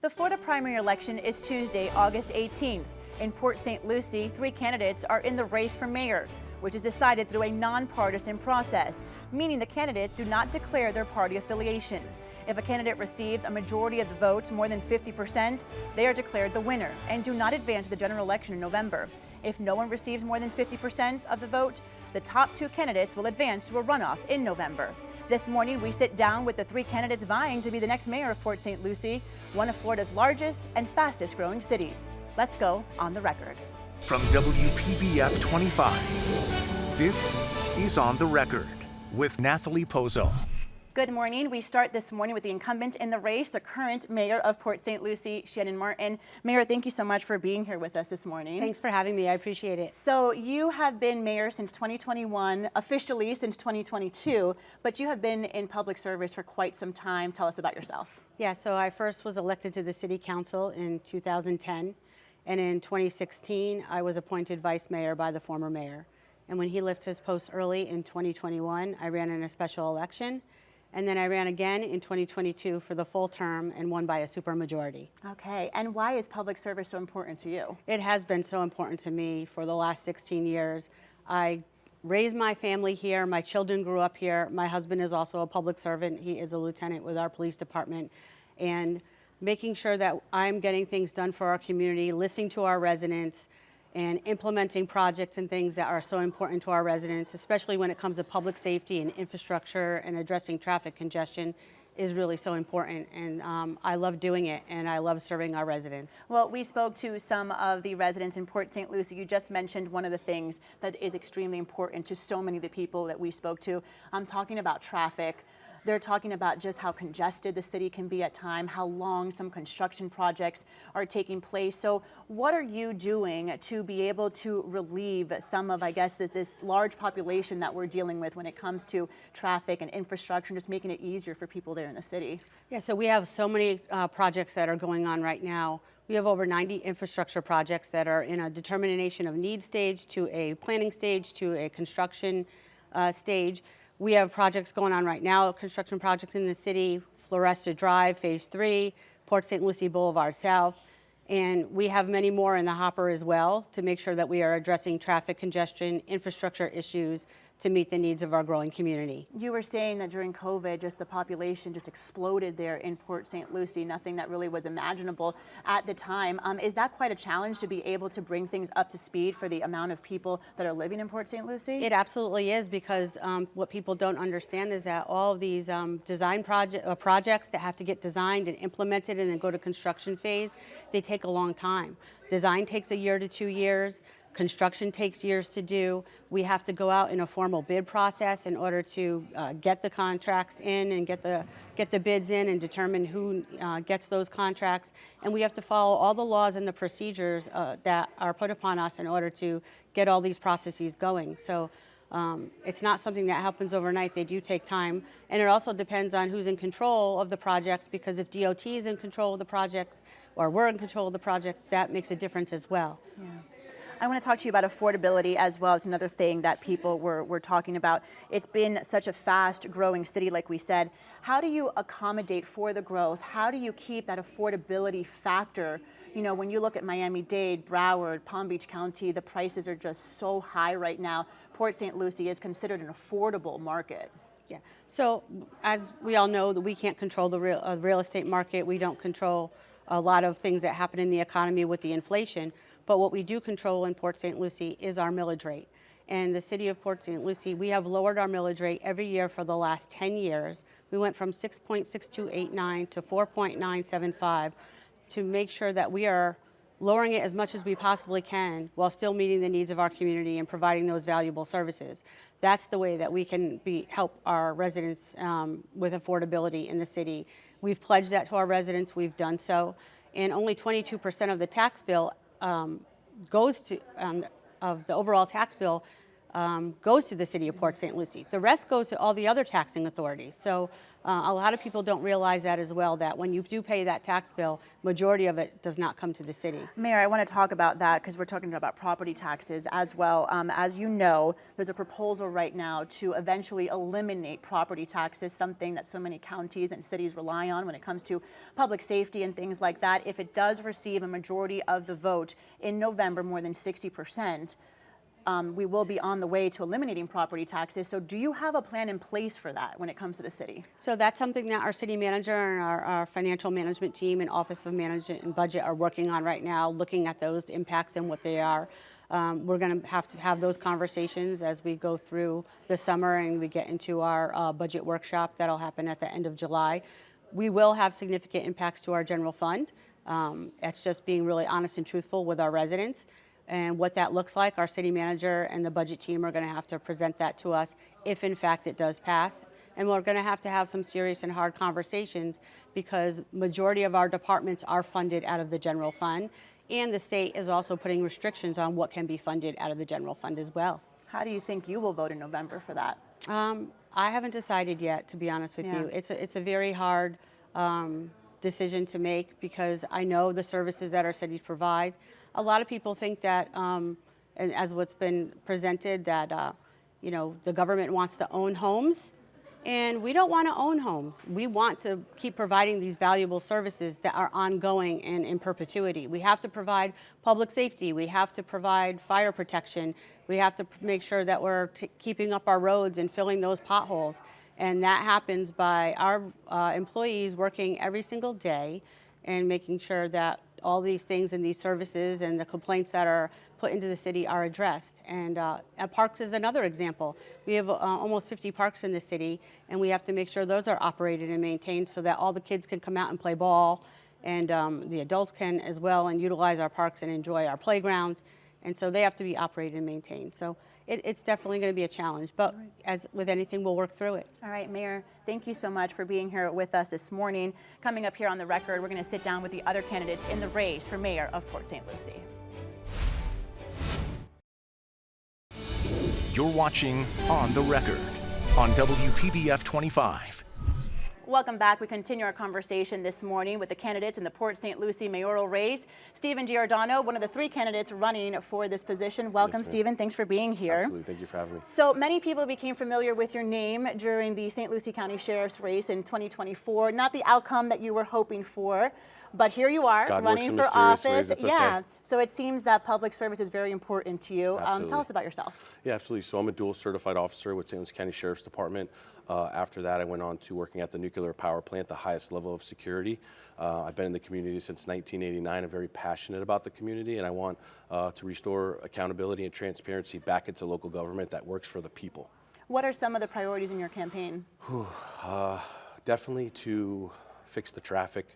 The Florida primary election is Tuesday, August 18th. In Port St. Lucie, 3 candidates are in the race for mayor, which is decided through a nonpartisan process, meaning the candidates do not declare their party affiliation. If a candidate receives a majority of the votes, more than 50%, they are declared the winner and do not advance to the general election in November. If no one receives more than 50% of the vote, the top 2 candidates will advance to a runoff in November. This morning, we sit down with the 3 candidates vying to be the next mayor of Port St. Lucie, one of Florida's largest and fastest growing cities. Let's go on the record. From WPBF 25, this is On the Record with Nathalie Pozzo. Good morning. We start this morning with the incumbent in the race, the current mayor of Port St. Lucie, Shannon Martin. Mayor, thank you so much for being here with us this morning. Thanks for having me. I appreciate it. So you have been mayor since 2021, officially since 2022, but you have been in public service for quite some time. Tell us about yourself. Yeah, so I first was elected to the city council in 2010, and in 2016, I was appointed vice mayor by the former mayor. And when he left his post early in 2021, I ran in a special election. And then I ran again in 2022 for the full term and won by a supermajority. Okay, and why is public service so important to you? It has been so important to me for the last 16 years. I raised my family here. My children grew up here. My husband is also a public servant. He is a lieutenant with our police department. And making sure that I'm getting things done for our community, listening to our residents, and implementing projects and things that are so important to our residents, especially when it comes to public safety and infrastructure and addressing traffic congestion, is really so important. And I love doing it, and I love serving our residents. Well, we spoke to some of the residents in Port St. Lucie. You just mentioned one of the things that is extremely important to so many of the people that we spoke to. I'm talking about traffic. They're talking about just how congested the city can be at times, how long some construction projects are taking place. So what are you doing to be able to relieve some of, I guess, this large population that we're dealing with when it comes to traffic and infrastructure, and just making it easier for people there in the city? Yeah, so we have so many projects that are going on right now. We have over 90 infrastructure projects that are in a determination of need stage to a planning stage to a construction stage. We have projects going on right now, construction projects in the city, Floresta Drive, Phase 3, Port St. Lucie Boulevard South, and we have many more in the hopper as well to make sure that we are addressing traffic congestion, infrastructure issues to meet the needs of our growing community. You were saying that during COVID, just the population just exploded there in Port St. Lucie, nothing that really was imaginable at the time. Is that quite a challenge to be able to bring things up to speed for the amount of people that are living in Port St. Lucie? It absolutely is, because what people don't understand is that all of these design projects that have to get designed and implemented and then go to construction phase, they take a long time. Design takes a year to 2 years. Construction takes years to do. We have to go out in a formal bid process in order to get the contracts in and get the bids in and determine who gets those contracts. And we have to follow all the laws and the procedures that are put upon us in order to get all these processes going. So it's not something that happens overnight. They do take time. And it also depends on who's in control of the projects, because if DOT is in control of the projects or we're in control of the project, that makes a difference as well. Yeah. I want to talk to you about affordability as well. It's another thing that people were talking about. It's been such a fast growing city, like we said. How do you accommodate for the growth? How do you keep that affordability factor? You know, when you look at Miami-Dade, Broward, Palm Beach County, the prices are just so high right now. Port St. Lucie is considered an affordable market. Yeah. So as we all know, that we can't control the real estate market. We don't control a lot of things that happen in the economy with the inflation. But what we do control in Port St. Lucie is our millage rate. And the city of Port St. Lucie, we have lowered our millage rate every year for the last 10 years. We went from 6.6289 to 4.975 to make sure that we are lowering it as much as we possibly can while still meeting the needs of our community and providing those valuable services. That's the way that we can help our residents with affordability in the city. We've pledged that to our residents. We've done so. And only 22% of the tax bill goes to, of the overall tax bill, goes to the city of Port St. Lucie. The rest goes to all the other taxing authorities. So A lot of people don't realize that as well, that when you do pay that tax bill, majority of it does not come to the city. Mayor, I want to talk about that because we're talking about property taxes as well. As you know, there's a proposal right now to eventually eliminate property taxes, something that so many counties and cities rely on when it comes to public safety and things like that. If it does receive a majority of the vote in November, more than 60%, we will be on the way to eliminating property taxes. So do you have a plan in place for that when it comes to the city? So that's something that our city manager and our financial management team and Office of Management and Budget are working on right now, looking at those impacts and what they are. We're going to have those conversations as we go through the summer and we get into our budget workshop that'll happen at the end of July. We will have significant impacts to our general fund. It's just being really honest and truthful with our residents. And what that looks like, our city manager and the budget team are going to have to present that to us if in fact it does pass. And we're going to have some serious and hard conversations because majority of our departments are funded out of the general fund, and the state is also putting restrictions on what can be funded out of the general fund as well. How do you think you will vote in November for that? I haven't decided yet, to be honest with you. It's a very hard decision to make because I know the services that our cities provide. A lot of people think that, and as what's been presented, that you know, the government wants to own homes, and we don't want to own homes. We want to keep providing these valuable services that are ongoing and in perpetuity. We have to provide public safety. We have to provide fire protection. We have to make sure that we're keeping up our roads and filling those potholes. And that happens by our employees working every single day and making sure that all these things and these services and the complaints that are put into the city are addressed. And parks is another example. We have almost 50 parks in the city, and we have to make sure those are operated and maintained so that all the kids can come out and play ball, and the adults can as well and utilize our parks and enjoy our playgrounds. And so they have to be operated and maintained. So it's definitely going to be a challenge, but as with anything, we'll work through it. All right, Mayor, thank you so much for being here with us this morning. Coming up here on the record, we're going to sit down with the other candidates in the race for mayor of Port St. Lucie. You're watching On the Record on WPBF 25. Welcome back. We continue our conversation this morning with the candidates in the Port St. Lucie mayoral race. Steven Giordano, one of the three candidates running for this position. Welcome, Steven. Thanks for being here. Absolutely. Thank you for having me. So many people became familiar with your name during the St. Lucie County Sheriff's race in 2024. Not the outcome that you were hoping for, but here you are running for office. Okay. So it seems that public service is very important to you. Tell us about yourself. Yeah, absolutely. So I'm a dual certified officer with St. Lucie County Sheriff's Department. After that, I went on to working at the nuclear power plant, the highest level of security. I've been in the community since 1989. I'm very passionate about the community, and I want to restore accountability and transparency back into local government that works for the people. What are some of the priorities in your campaign? Definitely to fix the traffic,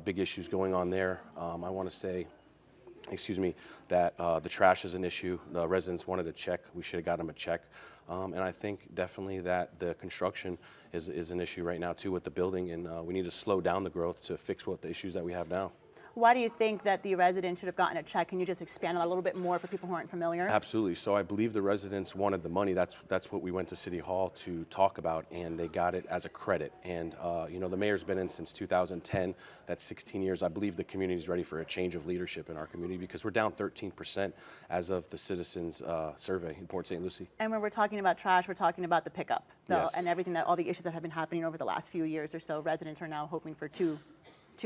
big issues going on there. I want to say, that the trash is an issue. The residents wanted a check. We should have got them a check. And I think definitely that the construction is an issue right now too with the building, and we need to slow down the growth to fix what the issues that we have now. Why do you think that the residents should have gotten a check? Can you just expand on that a little bit more for people who aren't familiar? Absolutely. So I believe the residents wanted the money. That's what we went to City Hall to talk about, and they got it as a credit. And you know, the mayor's been in since 2010. That's 16 years. I believe the community is ready for a change of leadership in our community because we're down 13% as of the citizens survey in Port St. Lucie. And when we're talking about trash, we're talking about the pickup, Yes. and everything all the issues that have been happening over the last few years or so. Residents are now hoping for two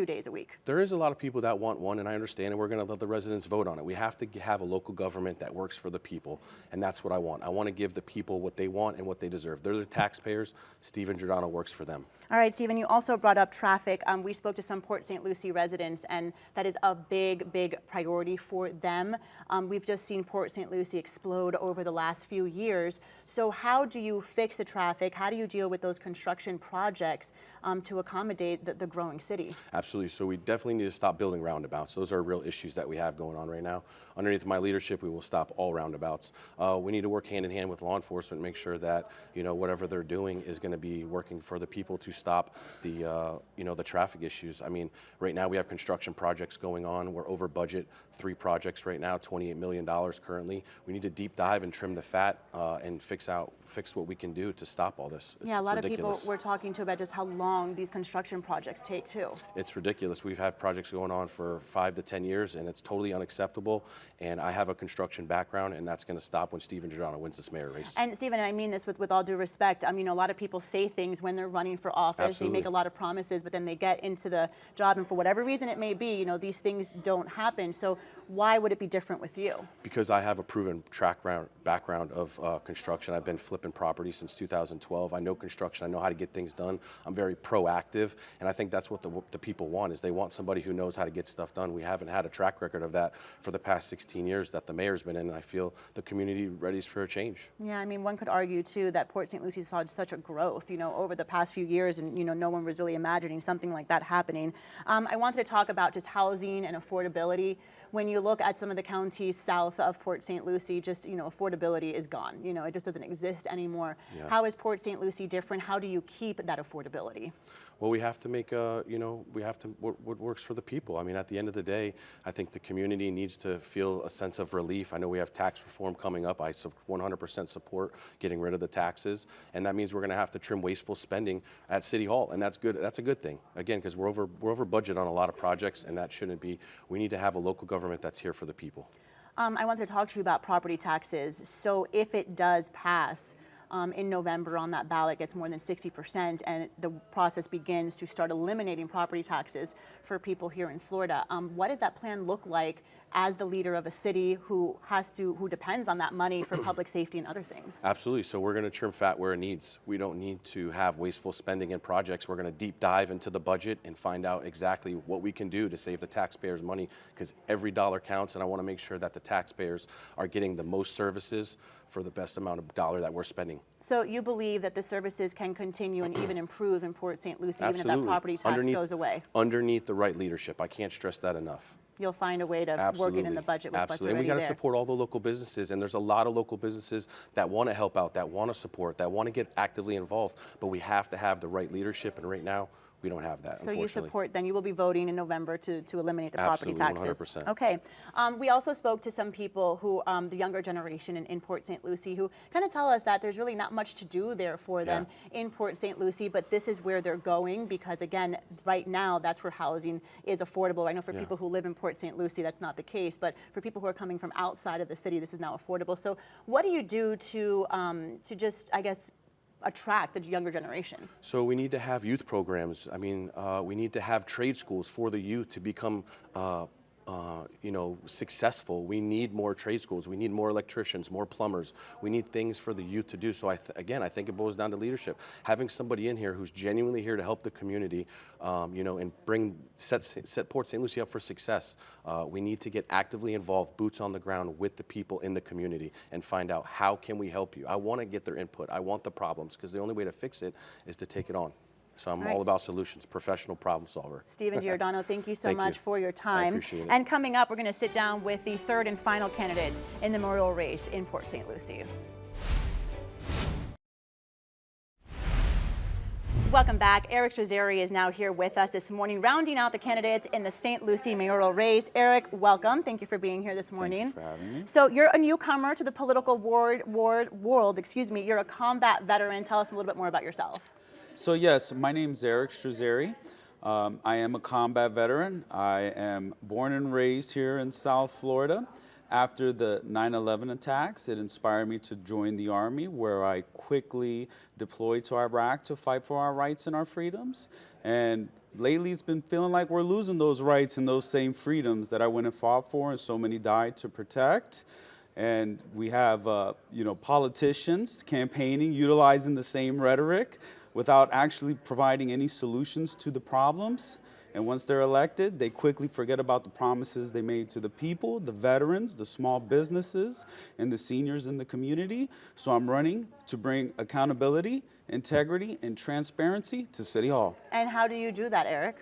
days a week. There is a lot of people that want one, and I understand, and we're going to let the residents vote on it. We have to have a local government that works for the people, and that's what I want. I want to give the people what they want and what they deserve. They're the taxpayers. Steven Giordano works for them. All right, Steven, you also brought up traffic. We spoke to some Port St. Lucie residents, and that is a big, big priority for them. We've just seen Port St. Lucie explode over the last few years. So how do you fix the traffic? How do you deal with those construction projects to accommodate the growing city. Absolutely. So we definitely need to stop building roundabouts. Those are real issues that we have going on right now. Underneath my leadership, we will stop all roundabouts. We need to work hand in hand with law enforcement, make sure that whatever they're doing is going to be working for the people to stop the the traffic issues. I mean, right now we have construction projects going on. We're over budget. 3 projects right now, $28 million currently. We need to deep dive and trim the fat and fix what we can do to stop all this. Yeah, a lot ridiculous. of people we're talking to about just how long these construction projects take too. It's ridiculous. We've had projects going on for 5 to 10 years, and it's totally unacceptable. And I have a construction background, and that's going to stop when Steven Giordano wins this mayor race. And Steven, I mean this with all due respect. A lot of people say things when they're running for office. Absolutely. They make a lot of promises, but then they get into the job, and for whatever reason it may be, these things don't happen. So why would it be different with you? Because I have a proven background of construction. I've been flipping property since 2012. I know construction. I know how to get things done. I'm very proactive, and I think that's what the people want, is they want somebody who knows how to get stuff done. We haven't had a track record of that for the past 16 years that the mayor's been in, and I feel the community ready for a change. Yeah, one could argue too that Port St. Lucie saw such a growth, over the past few years, and no one was really imagining something like that happening. I wanted to talk about just housing and affordability. When you look at some of the counties south of Port St. Lucie, just affordability is gone. It just doesn't exist anymore. Yeah. How is Port St. Lucie different? How do you keep that affordability? Well, we have to make what works for the people. I mean, at the end of the day, I think the community needs to feel a sense of relief. I know we have tax reform coming up. I 100% support getting rid of the taxes, and that means we're going to have to trim wasteful spending at City Hall, and that's good. That's a good thing. Again, because we're over budget on a lot of projects, and that shouldn't be. We need to have a local government that's here for the people. I wanted to talk to you about property taxes. So if it does pass in November on that ballot, gets more than 60%, and the process begins to start eliminating property taxes for people here in Florida, what does that plan look like as the leader of a city who depends on that money for public safety and other things? Absolutely. So we're going to trim fat where it needs. We don't need to have wasteful spending in projects. We're going to deep dive into the budget and find out exactly what we can do to save the taxpayers money, because every dollar counts, and I want to make sure that the taxpayers are getting the most services for the best amount of dollar that we're spending. So you believe that the services can continue and even improve in Port St. Lucie, Absolutely. even if that property tax goes away? Underneath the right leadership. I can't stress that enough. You'll find a way to work it in the budget with what's already there. And we got to support all the local businesses, and there's a lot of local businesses that want to help out, that want to support, that want to get actively involved, but we have to have the right leadership, and right now we don't have that, So unfortunately. you support, then you will be voting in November to eliminate the property taxes. Absolutely, 100%. Okay. We also spoke to some people who, the younger generation in Port St. Lucie, who kind of tell us that there's really not much to do there for them in Port St. Lucie, but this is where they're going because, again, right now, that's where housing is affordable. I know for people who live in Port St. Lucie, that's not the case, but for people who are coming from outside of the city, this is now affordable. So what do you do to just, I guess, attract the younger generation? So we need to have youth programs. I mean, we need to have trade schools for the youth to become successful. We need more trade schools. We need more electricians, more plumbers. We need things for the youth to do. So again, I think it boils down to leadership. Having somebody in here who's genuinely here to help the community, and set Port St. Lucie up for success. We need to get actively involved, boots on the ground with the people in the community and find out how can we help you. I want to get their input. I want the problems, because the only way to fix it is to take it on. So I'm all about solutions, professional problem solver. Steven Giordano, thank you so much for your time. I appreciate it. And coming up, we're going to sit down with the third and final candidate in the mayoral race in Port St. Lucie. Welcome back. Eric Strazzeri is now here with us this morning, rounding out the candidates in the St. Lucie mayoral race. Eric, welcome. Thank you for being here this morning. Thanks for having me. So you're a newcomer to the political world. Excuse me. You're a combat veteran. Tell us a little bit more about yourself. So yes, my name's Eric Strazzeri. I am a combat veteran. I am born and raised here in South Florida. After the 9/11 attacks, it inspired me to join the Army, where I quickly deployed to Iraq to fight for our rights and our freedoms. And lately, it's been feeling like we're losing those rights and those same freedoms that I went and fought for, and so many died to protect. And we have, politicians campaigning, utilizing the same rhetoric without actually providing any solutions to the problems. And once they're elected, they quickly forget about the promises they made to the people, the veterans, the small businesses, and the seniors in the community. So I'm running to bring accountability, integrity, and transparency to City Hall. And how do you do that, Eric?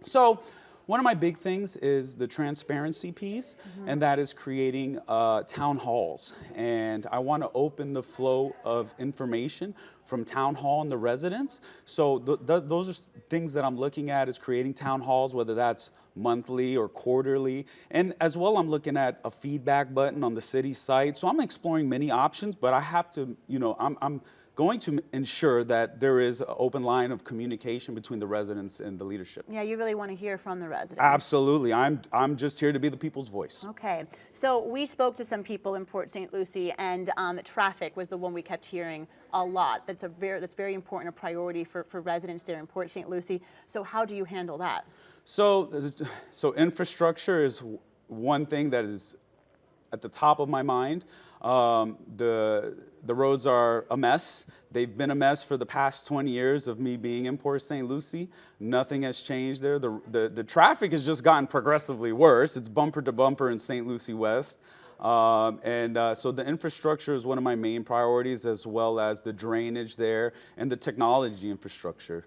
So one of my big things is the transparency piece, and that is creating town halls. And I want to open the flow of information from town hall and the residents. So those are things that I'm looking at, is creating town halls, whether that's monthly or quarterly. And as well, I'm looking at a feedback button on the city site. So I'm exploring many options, but I have to, I'm going to ensure that there is an open line of communication between the residents and the leadership. Yeah, you really want to hear from the residents. Absolutely. I'm just here to be the people's voice. Okay, so we spoke to some people in Port St. Lucie, and traffic was the one we kept hearing a lot. That's very important, a priority for residents there in Port St. Lucie. So how do you handle that? So infrastructure is one thing that is at the top of my mind. The roads are a mess. They've been a mess for the past 20 years of me being in Port St. Lucie. Nothing has changed there. The traffic has just gotten progressively worse. It's bumper to bumper in St. Lucie West. So the infrastructure is one of my main priorities, as well as the drainage there and the technology infrastructure.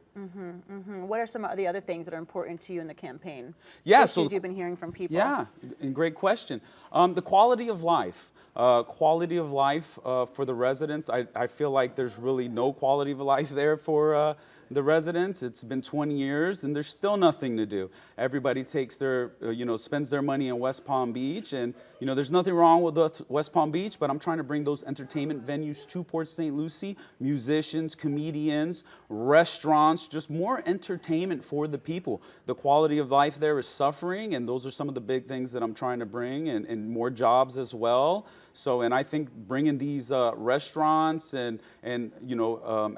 What are some of the other things that are important to you in the campaign? Yeah, Issues you've been hearing from people. Yeah, and great question. The quality of life. Quality of life for the residents. I feel like there's really no quality of life there for the residents. It's been 20 years and there's still nothing to do. Everybody takes their, spends their money in West Palm Beach, and there's nothing wrong with West Palm Beach, but I'm trying to bring those entertainment venues to Port St. Lucie, musicians, comedians, restaurants, just more entertainment for the people. The quality of life there is suffering, and those are some of the big things that I'm trying to bring, and more jobs as well. So, and I think bringing these restaurants and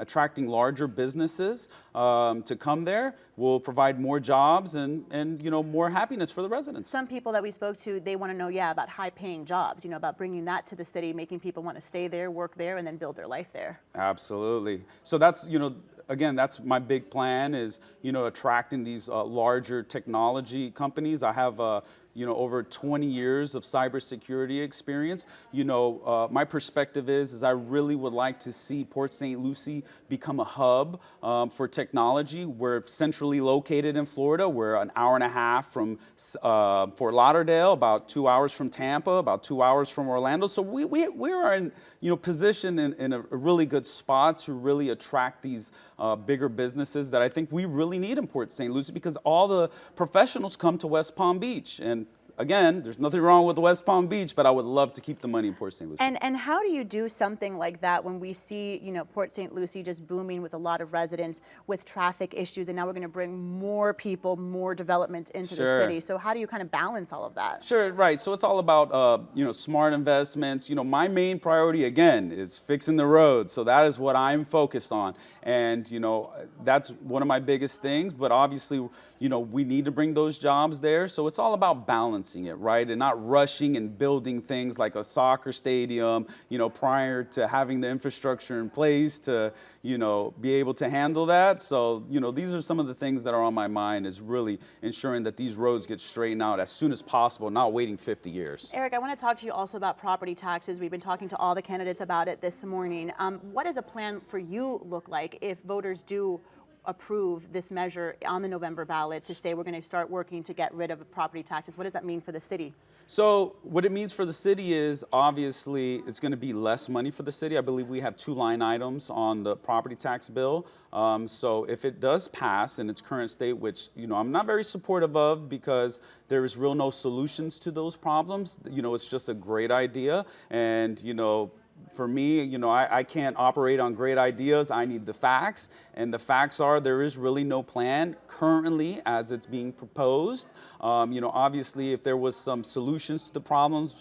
attracting larger businesses to come there will provide more jobs and more happiness for the residents. Some people that we spoke to, they want to know, about high-paying jobs, about bringing that to the city, making people want to stay there, work there, and then build their life there. Absolutely. So that's, again, that's my big plan, is, attracting these larger technology companies. I have over 20 years of cybersecurity experience. My perspective is I really would like to see Port St. Lucie become a hub for technology. We're centrally located in Florida. We're an hour and a half from Fort Lauderdale, about 2 hours from Tampa, about 2 hours from Orlando. So we are in positioned in a really good spot to really attract these bigger businesses that I think we really need in Port St. Lucie, because all the professionals come to West Palm Beach. And again, there's nothing wrong with West Palm Beach, but I would love to keep the money in Port St. Lucie. And how do you do something like that when we see, Port St. Lucie just booming with a lot of residents, with traffic issues, and now we're going to bring more people, more development into the city. So how do you kind of balance all of that? Sure, right. So it's all about, smart investments. My main priority, again, is fixing the roads. So that is what I'm focused on. And, that's one of my biggest things. But obviously, we need to bring those jobs there. So it's all about balancing it, right? And not rushing and building things like a soccer stadium, prior to having the infrastructure in place to, be able to handle that. So, these are some of the things that are on my mind, is really ensuring that these roads get straightened out as soon as possible, not waiting 50 years. Eric, I want to talk to you also about property taxes. We've been talking to all the candidates about it this morning. What does a plan for you look like if voters do approve this measure on the November ballot to say we're going to start working to get rid of property taxes? What does that mean for the city? So what it means for the city is, obviously, it's going to be less money for the city. I believe we have 2 line items on the property tax bill. So if it does pass in its current state, which, I'm not very supportive of, because there is real no solutions to those problems. It's just a great idea. And, for me, I can't operate on great ideas. I need the facts. And the facts are, there is really no plan currently as it's being proposed. Obviously, if there was some solutions to the problems,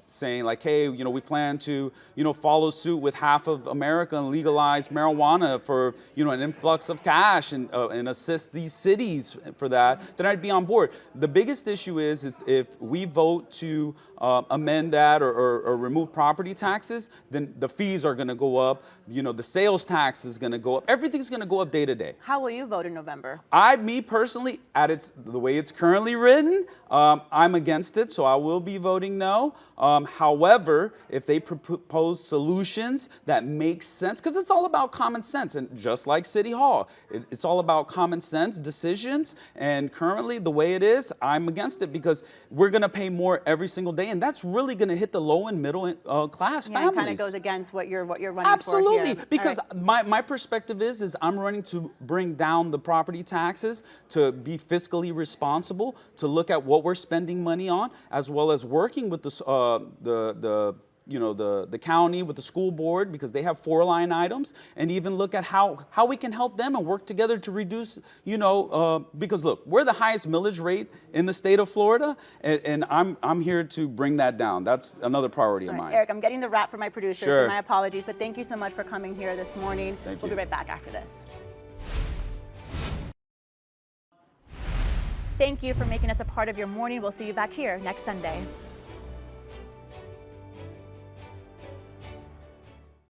saying like, hey, we plan to, follow suit with half of America and legalize marijuana for, an influx of cash and assist these cities for that, then I'd be on board. The biggest issue is if we vote to amend that or remove property taxes, then the fees are going to go up. You know, the sales tax is going to go up. Everything's going to go up day to day. How will you vote in November? Me personally, the way it's currently written, I'm against it, so I will be voting no. However, if they propose solutions that make sense, because it's all about common sense, and just like City Hall, it's all about common sense decisions. And currently, the way it is, I'm against it because we're going to pay more every single day, and that's really going to hit the low and middle class Yeah, families. it kind of goes against what you're running Absolutely, for here. because All right. my perspective is I'm running to bring down the property taxes, to be fiscally responsible, to look at what we're spending money on, as well as working with the county, with the school board, because they have 4 line items, and even look at how we can help them and work together to reduce, because look, we're the highest millage rate in the state of Florida, and I'm here to bring that down. That's another priority of All right, mine. Eric, I'm getting the wrap from my producer, Sure. so my apologies, but thank you so much for coming here this morning. Thank We'll you. be right back after this. Thank you for making us a part of your morning. We'll see you back here next Sunday.